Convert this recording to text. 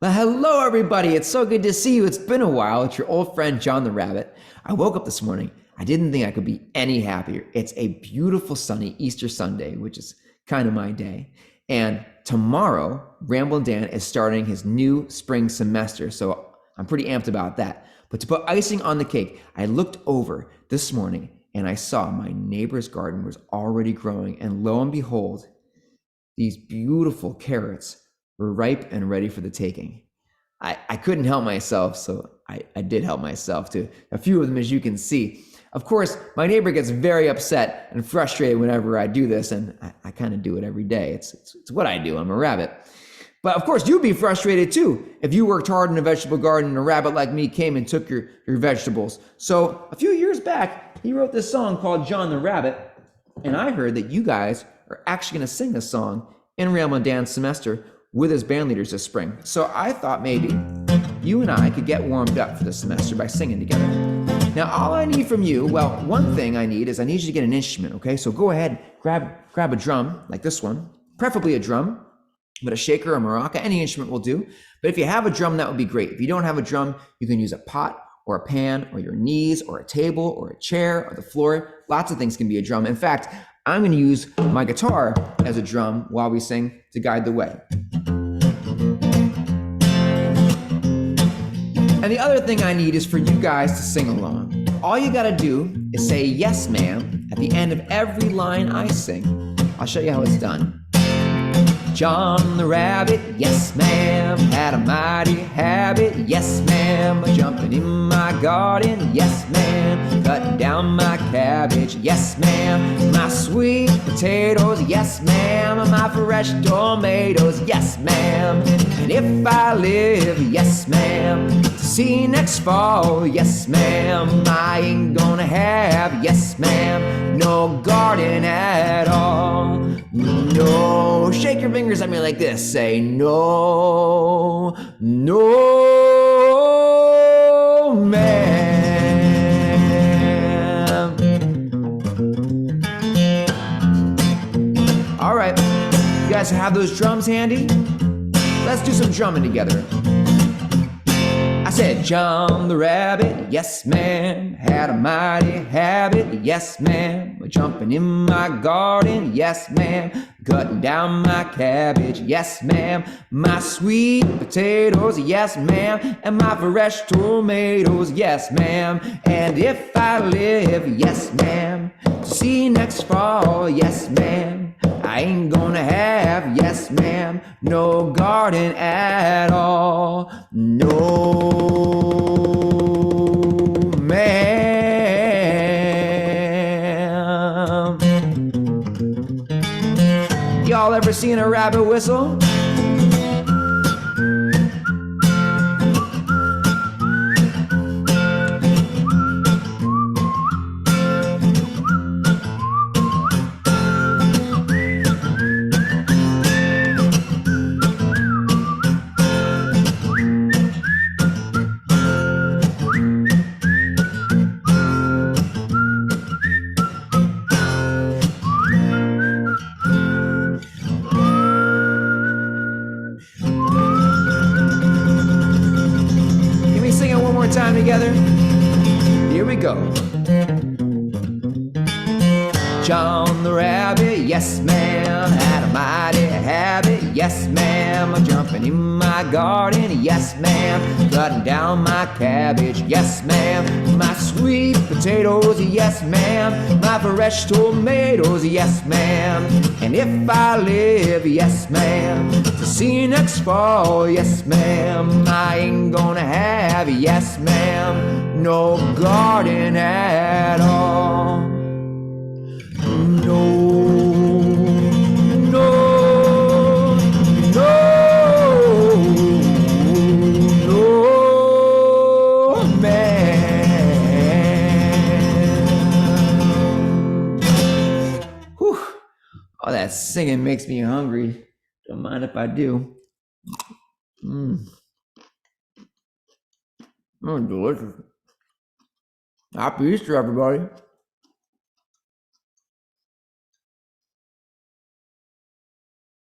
Well, hello, everybody. It's so good to see you. It's been a while. It's your old friend, John the Rabbit. I woke up this morning. I didn't think I could be any happier. It's a beautiful, sunny Easter Sunday, which is kind of my day. And tomorrow, Ramblin Dan is starting his new spring semester. So I'm pretty amped about that. But to put icing on the cake, I looked over this morning and I saw my neighbor's garden was already growing. And lo and behold, these beautiful carrots were ripe and ready for the taking. I couldn't help myself, so I did help myself to a few of them, as you can see. Of course, my neighbor gets very upset and frustrated whenever I do this, and I kind of do it every day. It's what I do. I'm a rabbit. But of course, you'd be frustrated too if you worked hard in a vegetable garden and a rabbit like me came and took your vegetables. So a few years back, he wrote this song called John the Rabbit, and I heard that you guys are actually going to sing this song in Ramblin' Dan's semester with his band leaders this spring. So I thought maybe you and I could get warmed up for the semester by singing together. Now, all I need from you, well, one thing I need is I need you to get an instrument, okay? So go ahead, grab a drum like this one, preferably a drum, but a shaker or maraca, any instrument will do. But if you have a drum, that would be great. If you don't have a drum, you can use a pot or a pan or your knees or a table or a chair or the floor. Lots of things can be a drum. In fact, I'm going to use my guitar as a drum while we sing to guide the way. And the other thing I need is for you guys to sing along. All you got to do is say yes, ma'am, at the end of every line I sing. I'll show you how it's done. John the Rabbit, yes ma'am, had a mighty habit, yes ma'am, jumping in my garden, yes ma'am, cutting down my cabbage, yes ma'am, my sweet potatoes, yes ma'am, my fresh tomatoes, yes ma'am, and if I live, yes ma'am, to see next fall, yes ma'am, I ain't gonna have, yes ma'am, no garden at all, no, shake your fingers at me like this. Say no, no, ma'am. All right, you guys have those drums handy? Let's do some drumming together. I said, John the Rabbit, yes ma'am, had a mighty habit, yes ma'am, jumping in my garden, yes ma'am, cutting down my cabbage, yes ma'am, my sweet potatoes, yes ma'am, and my fresh tomatoes, yes ma'am, and if I live, yes ma'am, to see next fall, yes ma'am, I ain't gonna have, yes ma'am, no garden at all, no ma'am. Y'all ever seen a rabbit whistle? Time together. Here we go. John the Rabbit, yes ma'am, had a mighty habit, yes ma'am, jumping in my garden, yes ma'am, cutting down my cabbage, yes ma'am, my sweet potatoes, yes ma'am, my fresh tomatoes, yes ma'am, and if I live, yes ma'am, to see next fall, yes ma'am, I ain't gonna have, yes ma'am, no garden at all. No, no, no, no, man. Whew. All that singing makes me hungry. Don't mind if I do. Oh, delicious. Happy Easter, everybody.